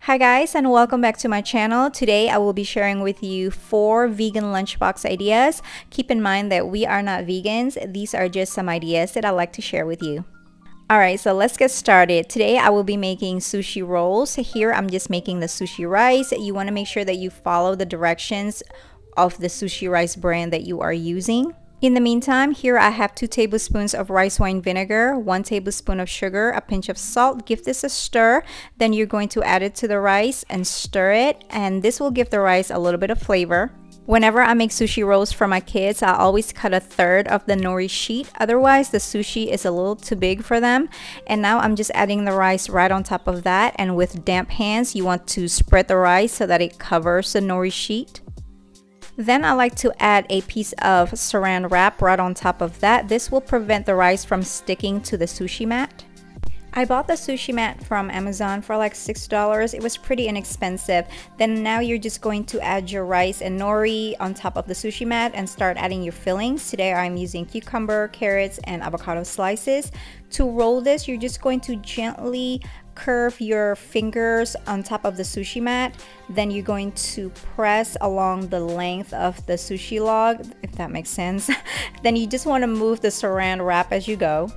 Hi guys, and welcome back to my channel. Today I will be sharing with you 4 vegan lunchbox ideas. Keep in mind that we are not vegans. These are just some ideas that I like to share with you. Alright, so let's get started. Today I will be making sushi rolls. Here I'm just making the sushi rice. You want to make sure that you follow the directions of the sushi rice brand that you are using. In the meantime, here I have 2 tablespoons of rice wine vinegar, 1 tablespoon of sugar, a pinch of salt. Give this a stir. Then you're going to add it to the rice and stir it, and this will give the rice a little bit of flavor. Whenever I make sushi rolls for my kids, I always cut a third of the nori sheet. Otherwise, the sushi is a little too big for them. And now I'm just adding the rice right on top of that. And with damp hands, you want to spread the rice so that it covers the nori sheet. Then I like to add a piece of saran wrap right on top of that. This will prevent the rice from sticking to the sushi mat. I bought the sushi mat from Amazon for like $6. It was pretty inexpensive. Then now you're just going to add your rice and nori on top of the sushi mat and start adding your fillings. Today I'm using cucumber, carrots, and avocado slices. To roll this, you're just going to gently curve your fingers on top of the sushi mat. Then you're going to press along the length of the sushi log, if that makes sense. Then you just want to move the saran wrap as you go.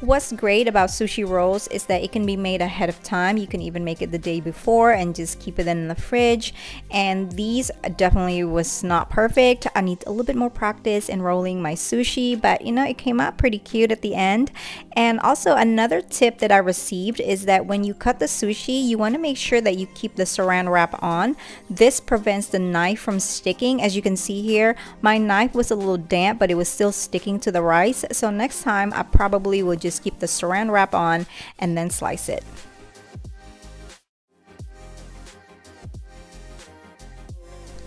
What's great about sushi rolls is that it can be made ahead of time. You can even make it the day before and just keep it in the fridge. And these definitely was not perfect. I need a little bit more practice in rolling my sushi, but you know, it came out pretty cute at the end. And also another tip that I received is that when you cut the sushi, you want to make sure that you keep the saran wrap on. This prevents the knife from sticking. As you can see here, my knife was a little damp, but it was still sticking to the rice. So next time I probably will just keep the saran wrap on and then slice it.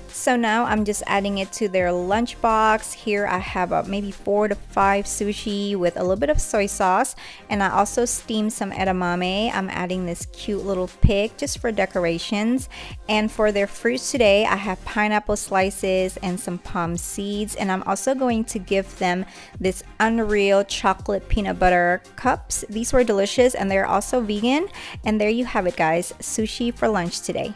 So now I'm just adding it to their lunchbox. Here I have maybe 4 to 5 sushi with a little bit of soy sauce, and I also steamed some edamame. I'm adding this cute little pig just for decorations. And for their fruits today, I have pineapple slices and some palm seeds, and I'm also going to give them this unreal chocolate peanut butter cups. These were delicious and they're also vegan. And there you have it guys, sushi for lunch today.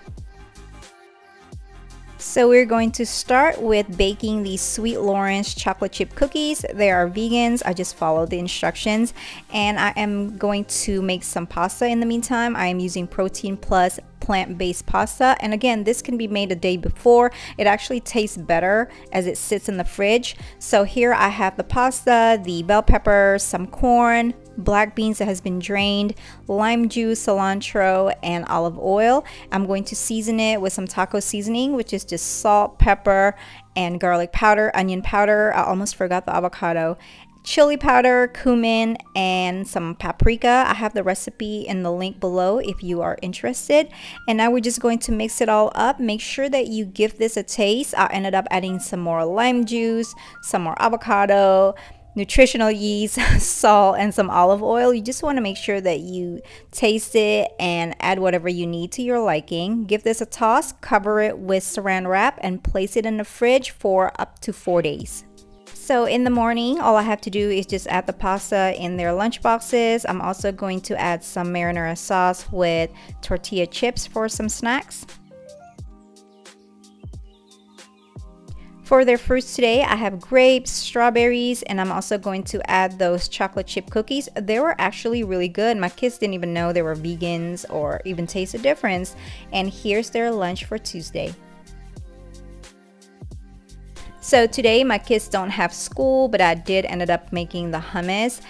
So we're going to start with baking these Sweet Lawrence chocolate chip cookies. They are vegans. I just followed the instructions, and I am going to make some pasta in the meantime. I am using Protein Plus plant-based pasta, and again, this can be made a day before. It actually tastes better as it sits in the fridge. So here I have the pasta, the bell peppers, some corn, black beans that has been drained, lime juice, cilantro, and olive oil. I'm going to season it with some taco seasoning, which is just salt, pepper, and garlic powder, onion powder. I almost forgot the avocado. Chili powder, cumin, and some paprika. I have the recipe in the link below if you are interested. And now we're just going to mix it all up. Make sure that you give this a taste. I ended up adding some more lime juice, some more avocado, nutritional yeast, salt, and some olive oil. You just want to make sure that you taste it and add whatever you need to your liking. Give this a toss, cover it with saran wrap, and place it in the fridge for up to 4 days. So in the morning, all I have to do is just add the pasta in their lunch boxes. I'm also going to add some marinara sauce with tortilla chips for some snacks. For their fruits today, I have grapes, strawberries, and I'm also going to add those chocolate chip cookies. They were actually really good. My kids didn't even know they were vegans or even taste the difference. And here's their lunch for Tuesday. So today my kids don't have school, but I did ended up making the hummus.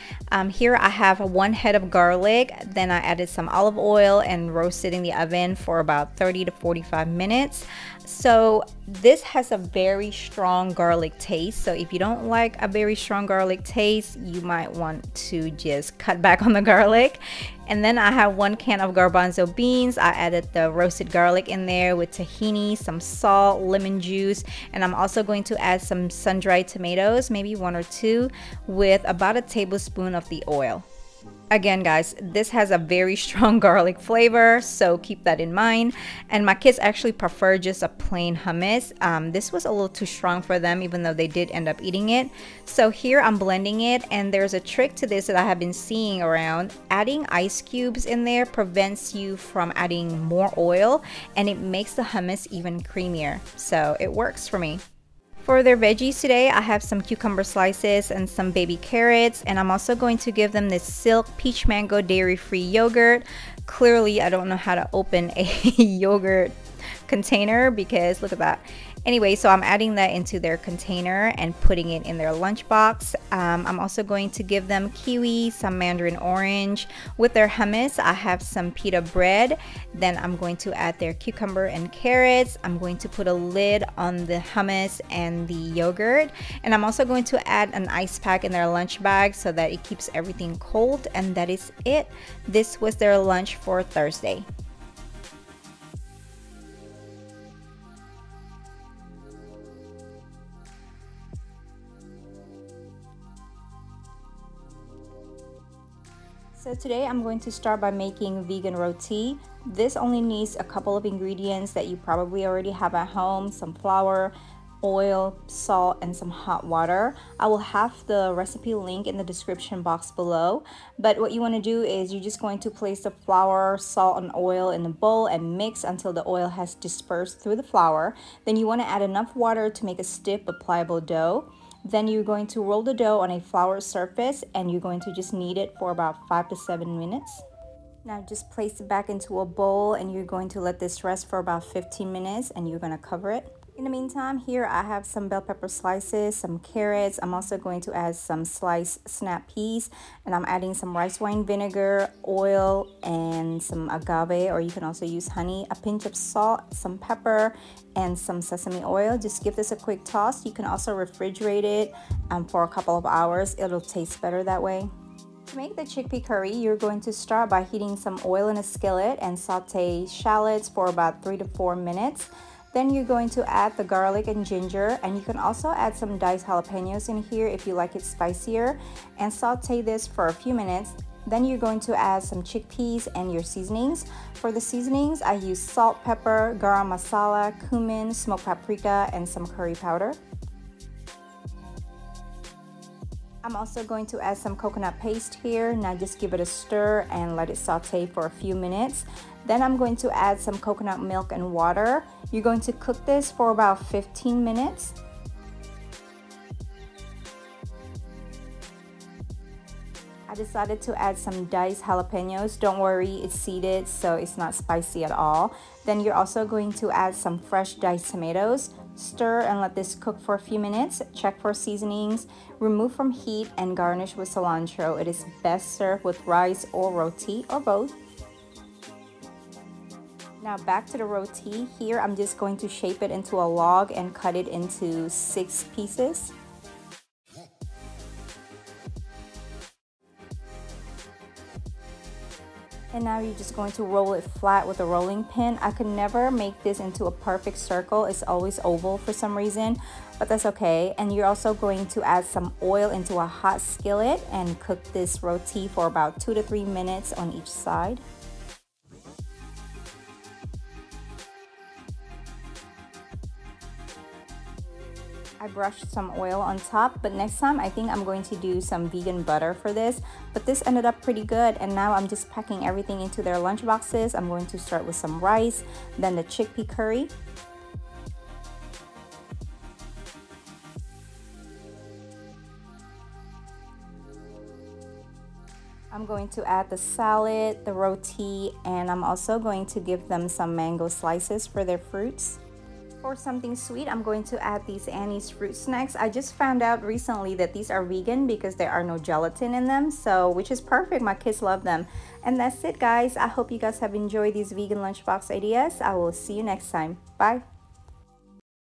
Here I have 1 head of garlic. Then I added some olive oil and roasted in the oven for about 30 to 45 minutes. So this has a very strong garlic taste. So if you don't like a very strong garlic taste, you might want to just cut back on the garlic. And then I have 1 can of garbanzo beans. I added the roasted garlic in there with tahini, some salt, lemon juice, and I'm also going to add some sun-dried tomatoes, maybe 1 or 2, with about a tablespoon of the oil. Again, guys, this has a very strong garlic flavor, so keep that in mind. And my kids actually prefer just a plain hummus. This was a little too strong for them, even though they did end up eating it. So here I'm blending it, and there's a trick to this that I have been seeing around. Adding ice cubes in there prevents you from adding more oil, and it makes the hummus even creamier. So it works for me. For their veggies today, I have some cucumber slices and some baby carrots, and I'm also going to give them this Silk Peach Mango dairy-free yogurt. Clearly, I don't know how to open a yogurt container because look at that. Anyway, so I'm adding that into their container and putting it in their lunchbox. I'm also going to give them kiwi, some mandarin orange. With their hummus, I have some pita bread. Then I'm going to add their cucumber and carrots. I'm going to put a lid on the hummus and the yogurt. And I'm also going to add an ice pack in their lunch bag so that it keeps everything cold. And that is it. This was their lunch for Thursday. So today I'm going to start by making vegan roti. This only needs a couple of ingredients that you probably already have at home: some flour, oil, salt, and some hot water. I will have the recipe link in the description box below. But what you want to do is you're just going to place the flour, salt, and oil in a bowl and mix until the oil has dispersed through the flour. Then you want to add enough water to make a stiff but pliable dough. Then you're going to roll the dough on a flour surface and you're going to just knead it for about 5 to 7 minutes. Now just place it back into a bowl and you're going to let this rest for about 15 minutes and you're going to cover it. In the meantime, here I have some bell pepper slices, some carrots. I'm also going to add some sliced snap peas, and I'm adding some rice wine vinegar, oil, and some agave, or you can also use honey, a pinch of salt, some pepper, and some sesame oil. Just give this a quick toss. You can also refrigerate it for a couple of hours. It'll taste better that way. To make the chickpea curry, you're going to start by heating some oil in a skillet and saute shallots for about 3 to 4 minutes. Then you're going to add the garlic and ginger, and you can also add some diced jalapenos in here if you like it spicier, and saute this for a few minutes. Then you're going to add some chickpeas and your seasonings. For the seasonings, I use salt, pepper, garam masala, cumin, smoked paprika, and some curry powder. I'm also going to add some coconut paste here. Now just give it a stir and let it saute for a few minutes. Then I'm going to add some coconut milk and water. You're going to cook this for about 15 minutes. I decided to add some diced jalapenos. Don't worry, it's seeded, so it's not spicy at all. Then you're also going to add some fresh diced tomatoes. Stir and let this cook for a few minutes. Check for seasonings. Remove from heat and garnish with cilantro. It is best served with rice or roti or both. Now back to the roti. Here I'm just going to shape it into a log and cut it into 6 pieces. And now you're just going to roll it flat with a rolling pin. I could never make this into a perfect circle. It's always oval for some reason, but that's okay. And you're also going to add some oil into a hot skillet and cook this roti for about 2 to 3 minutes on each side. I brushed some oil on top, but next time I think I'm going to do some vegan butter for this. But this ended up pretty good, and now I'm just packing everything into their lunch boxes. I'm going to start with some rice, then the chickpea curry. I'm going to add the salad, the roti, and I'm also going to give them some mango slices for their fruits. For something sweet, I'm going to add these Annie's fruit snacks. I just found out recently that these are vegan because there are no gelatin in them, so which is perfect. My kids love them. And that's it, guys. I hope you guys have enjoyed these vegan lunchbox ideas. I will see you next time. Bye.